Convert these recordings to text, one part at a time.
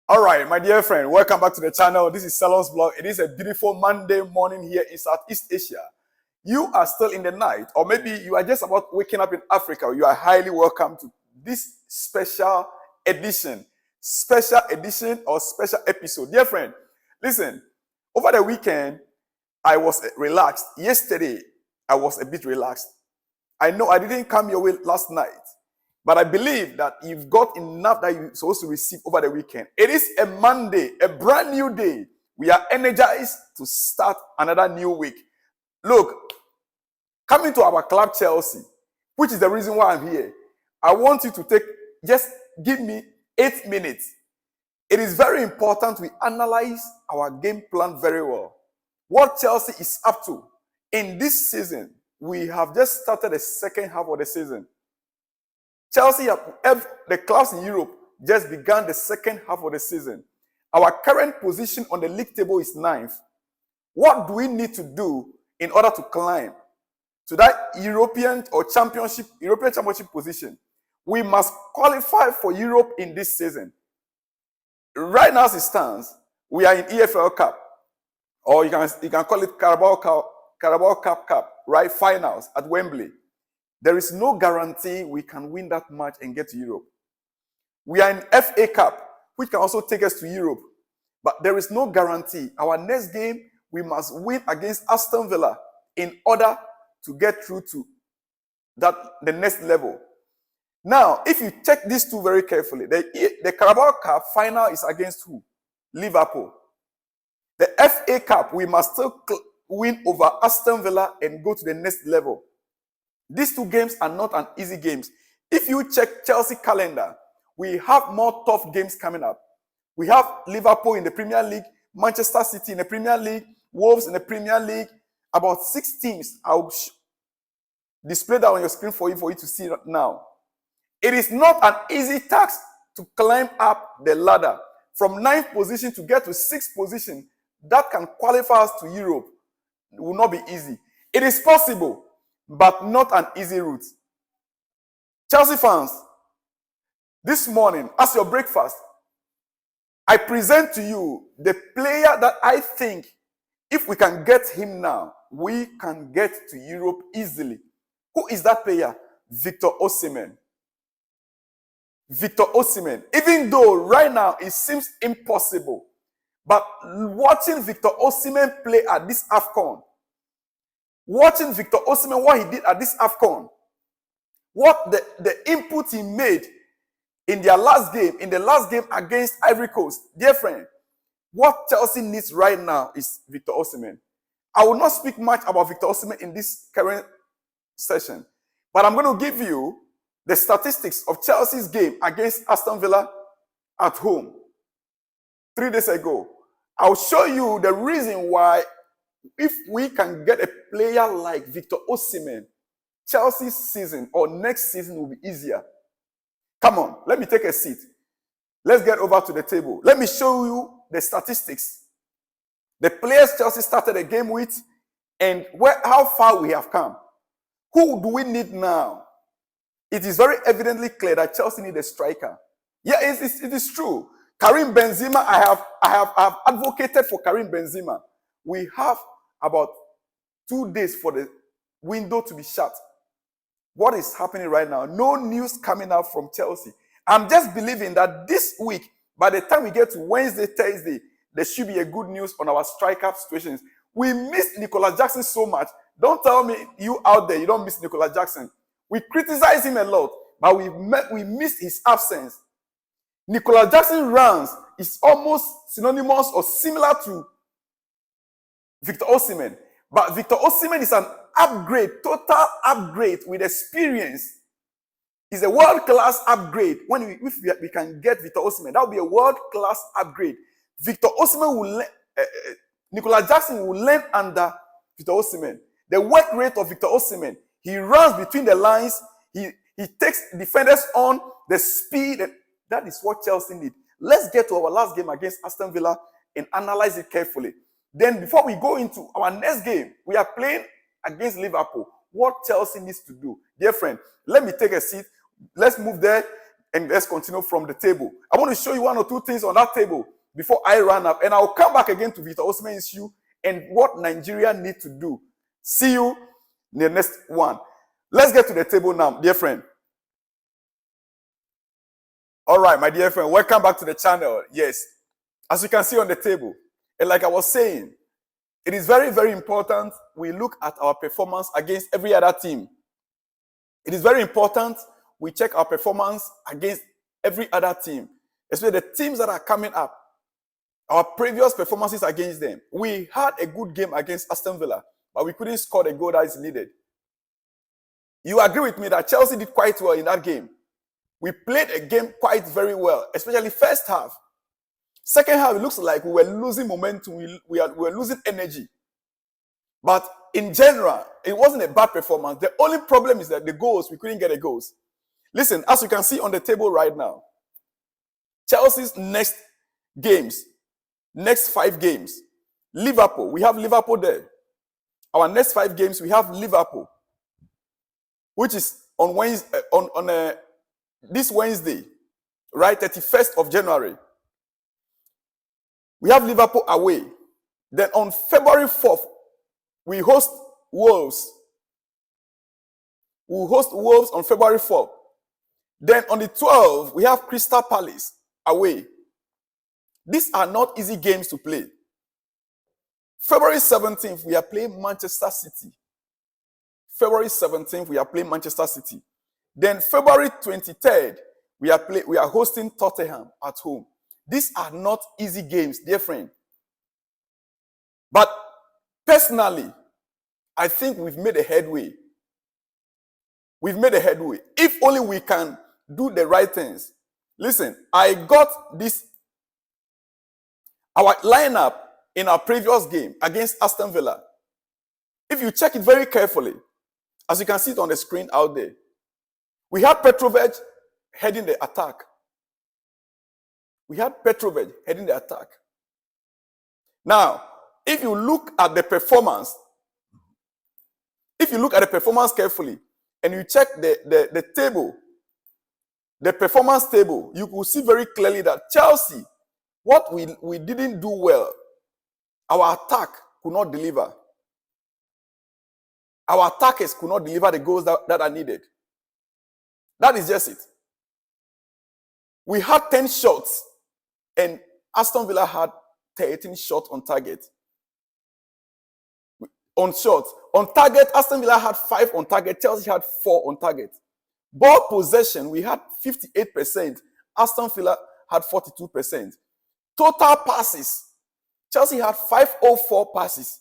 All right, my dear friend, welcome back to the channel. This is Salon's Blog. It is a beautiful Monday morning here in Southeast Asia. You are still in the night, or maybe you are just about waking up in Africa. You are highly welcome to this special edition or special episode. Dear friend, listen, over the weekend, I was relaxed. Yesterday, I was a bit relaxed. I know I didn't come your way last night, but I believe that you've got enough that you're supposed to receive over the weekend. It is a Monday, a brand new day. We are energized to start another new week. Look, coming to our club Chelsea, which is the reason why I'm here, I want you to just give me 8 minutes. It is very important we analyze our game plan very well. What Chelsea is up to in this season. We have just started the second half of the season. Chelsea, the clubs in Europe, just began the second half of the season. Our current position on the league table is 9th. What do we need to do in order to climb to that European Championship position? We must qualify for Europe in this season. Right now as it stands, we are in EFL Cup, or you can call it Carabao Cup, right? Finals at Wembley. There is no guarantee we can win that match and get to Europe. We are in FA Cup, which can also take us to Europe. But there is no guarantee. Our next game, we must win against Aston Villa in order to get through to the next level. Now, if you check these two very carefully, the Carabao Cup final is against who? Liverpool. The FA Cup, we must still win over Aston Villa and go to the next level. These two games are not an easy games. If you check Chelsea calendar, we have more tough games coming up. We have Liverpool in the Premier League, Manchester City in the Premier League, Wolves in the Premier League, about 6 teams. I'll display that on your screen for you to see now. It is not an easy task to climb up the ladder from 9th position to get to 6th position. That can qualify us to Europe. It will not be easy. It is possible, but not an easy route. Chelsea fans, this morning, as your breakfast, I present to you the player that I think, if we can get him now, we can get to Europe easily. Who is that player? Victor Osimhen. Victor Osimhen. Even though right now it seems impossible, but watching Victor Osimhen play at this AFCON, watching Victor Osimhen, what he did at this AFCON, what the input he made in the last game against Ivory Coast, dear friend, what Chelsea needs right now is Victor Osimhen. I will not speak much about Victor Osimhen in this current session, but I'm going to give you the statistics of Chelsea's game against Aston Villa at home 3 days ago. I'll show you the reason why, if we can get a player like Victor Osimhen, Chelsea's season or next season will be easier. Come on, let me take a seat. Let's get over to the table. Let me show you the statistics. The players Chelsea started the game with and how far we have come. Who do we need now? It is very evidently clear that Chelsea need a striker. Yeah, it is true. Karim Benzema, I have advocated for Karim Benzema. We have about 2 days for the window to be shut. What is happening right now? No news coming out from Chelsea. I'm just believing that this week, by the time we get to Wednesday, Thursday, there should be a good news on our striker situations. We missed Nicolas Jackson so much. Don't tell me you out there, you don't miss Nicolas Jackson. We criticize him a lot, but we missed his absence. Nicolas Jackson runs is almost synonymous or similar to Victor Osimhen. But Victor Osimhen is an upgrade, total upgrade with experience. He's a world-class upgrade. If we can get Victor Osimhen, that will be a world-class upgrade. Victor Osimhen Nicolas Jackson will learn under Victor Osimhen. The work rate of Victor Osimhen, he runs between the lines, he takes defenders on, the speed, and that is what Chelsea need. Let's get to our last game against Aston Villa and analyze it carefully. Then before we go into our next game, we are playing against Liverpool. What Chelsea needs to do. Dear friend, let me take a seat. Let's move there. and let's continue from the table. I want to show you one or two things on that table before I run up, and I'll come back again to Victor Osimhen's issue and what Nigeria need to do. See you in the next one. Let's get to the table now, dear friend. All right, my dear friend, welcome back to the channel. Yes, as you can see on the table, and like I was saying, it is very, very important we look at our performance against every other team. It is very important we check our performance against every other team, especially the teams that are coming up. Our previous performances against them. We had a good game against Aston Villa, but we couldn't score the goal that is needed. You agree with me that Chelsea did quite well in that game. We played a game quite very well, especially first half. Second half, it looks like we were losing momentum. We were losing energy. But in general, it wasn't a bad performance. The only problem is that the goals, we couldn't get the goals. Listen, as you can see on the table right now, Chelsea's next games, next 5 games, Liverpool, we have Liverpool there. Our next 5 games, we have Liverpool, which is on Wednesday, this Wednesday, right, 31st of January. We have Liverpool away. Then on February 4th, we host Wolves. We'll host Wolves on February 4th. Then on the 12th, we have Crystal Palace away. These are not easy games to play. February 17th, we are playing Manchester City. February 17th, we are playing Manchester City. Then February 23rd, we are hosting Tottenham at home. These are not easy games, dear friend. But personally, I think we've made a headway. We've made a headway. If only we can do the right things. Listen, I got this, our lineup in our previous game against Aston Villa. If you check it very carefully, as you can see it on the screen out there, we had Petrovic heading the attack. We had Petrovic heading the attack. Now, if you look at the performance, carefully, and you check the table, the performance table, you will see very clearly that Chelsea, what we didn't do well, our attack could not deliver. Our attackers could not deliver the goals that are needed. That is just it. We had 10 shots, and Aston Villa had 13 shots on target. On shots. On target, Aston Villa had 5 on target. Chelsea had 4 on target. Ball possession, we had 58%. Aston Villa had 42%. Total passes, Chelsea had 504 passes.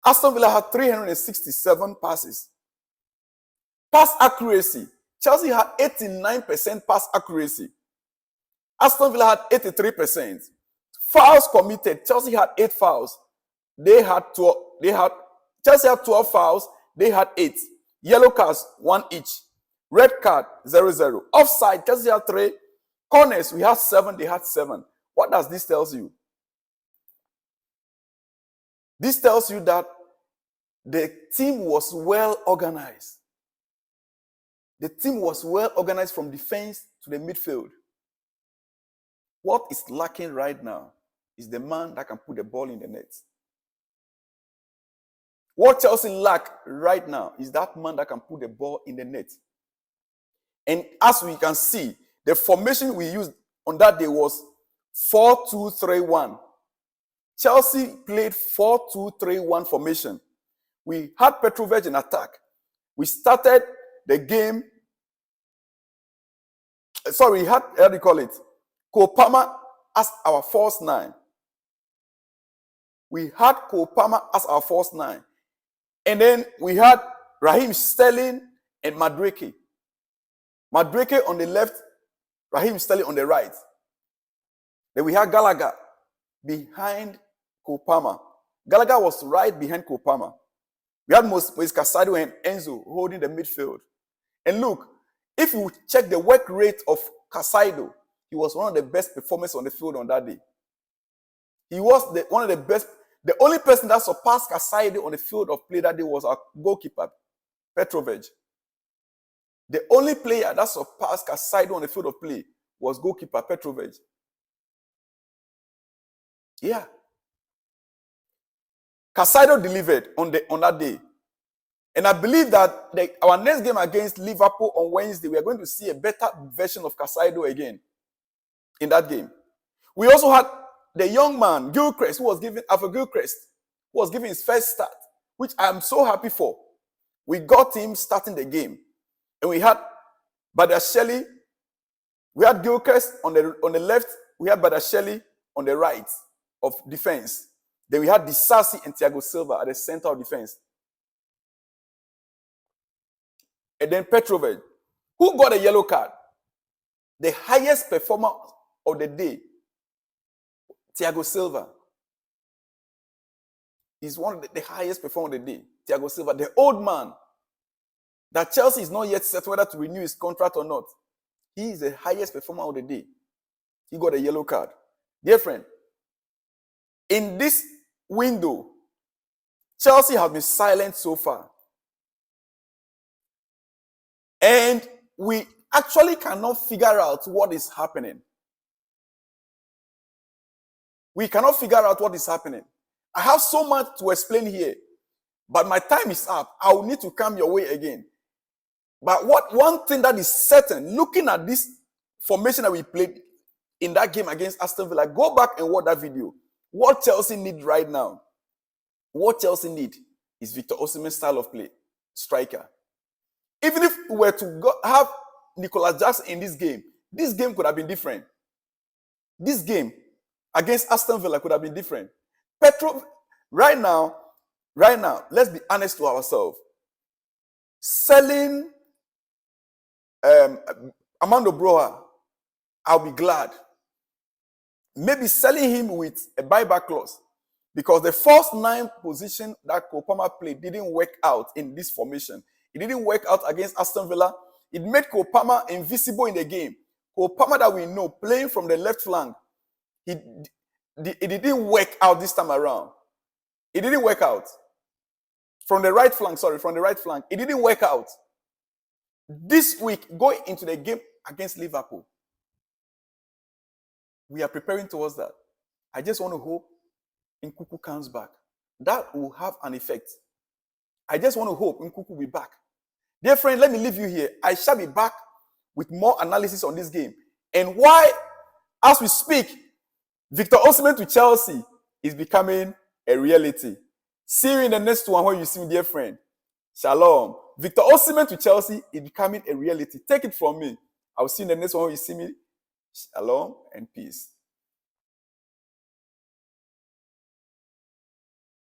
Aston Villa had 367 passes. Pass accuracy, Chelsea had 89% pass accuracy. Aston Villa had 83%. Fouls committed, Chelsea had 8 fouls. Chelsea had 12 fouls, they had 8. Yellow cards, 1 each. Red card, 0-0. Offside, Chelsea had 3. Corners, we had 7, they had 7. What does this tell you? This tells you that the team was well organized. The team was well organized from defense to the midfield. What is lacking right now is the man that can put the ball in the net. What Chelsea lack right now is that man that can put the ball in the net. And as we can see, the formation we used on that day was 4-2-3-1. Chelsea played 4-2-3-1 formation. We had Petrovic in attack. We started the game. Sorry, we had, how do you call it? Kopama as our false 9. We had Kopama as our false 9. And then we had Raheem Sterling and Madueke. Madueke on the left, Raheem Sterling on the right. Then we had Gallagher behind Kopama. Gallagher was right behind Kopama. We had Moise Casado and Enzo holding the midfield. And look, if you check the work rate of Casado, he was one of the best performers on the field on that day. He was one of the best. The only person that surpassed Casado on the field of play that day was our goalkeeper, Petrovic. The only player that surpassed Casado on the field of play was goalkeeper Petrovic. Yeah. Casado delivered on that day. And I believe that our next game against Liverpool on Wednesday, we are going to see a better version of Casado again in that game. We also had the young man, Gilchrist, who was given his first start, which I am so happy for. We got him starting the game. And we had Badasheli, we had Gilchrist on the left, we had Badasheli on the right of defense. Then we had Disasi and Thiago Silva at the center of defense. And then Petrovic, who got a yellow card. The highest performer of the day, Thiago Silva. He's one of the highest performers of the day. Thiago Silva, the old man, that Chelsea is not yet set whether to renew his contract or not. He is the highest performer of the day. He got a yellow card. Dear friend, in this window, Chelsea has been silent so far. And we actually cannot figure out what is happening. We cannot figure out what is happening. I have so much to explain here, but my time is up. I will need to come your way again. But one thing that is certain, looking at this formation that we played in that game against Aston Villa, go back and watch that video. What Chelsea need right now, what Chelsea need is Victor Osimhen's style of play, striker. Even if we were to have Nicolas Jackson in this game could have been different. This game against Aston Villa could have been different. Right now, let's be honest to ourselves. Selling Armando Broja, I'll be glad. Maybe selling him with a buyback clause, because the first 9 position that Cole Palmer played didn't work out in this formation. It didn't work out against Aston Villa. It made Cole Palmer invisible in the game. Cole Palmer that we know playing from the left flank, it didn't work out this time around. It didn't work out. From the right flank, it didn't work out. This week, going into the game against Liverpool, we are preparing towards that. I just want to hope Nkunku comes back. That will have an effect. I just want to hope Nkunku will be back. Dear friend, let me leave you here. I shall be back with more analysis on this game. And why, as we speak, Victor Osimhen to Chelsea is becoming a reality. See you in the next one when you see me, dear friend. Shalom. Victor Osimhen to Chelsea is becoming a reality. Take it from me. I will see you in the next one when you see me. Shalom and peace.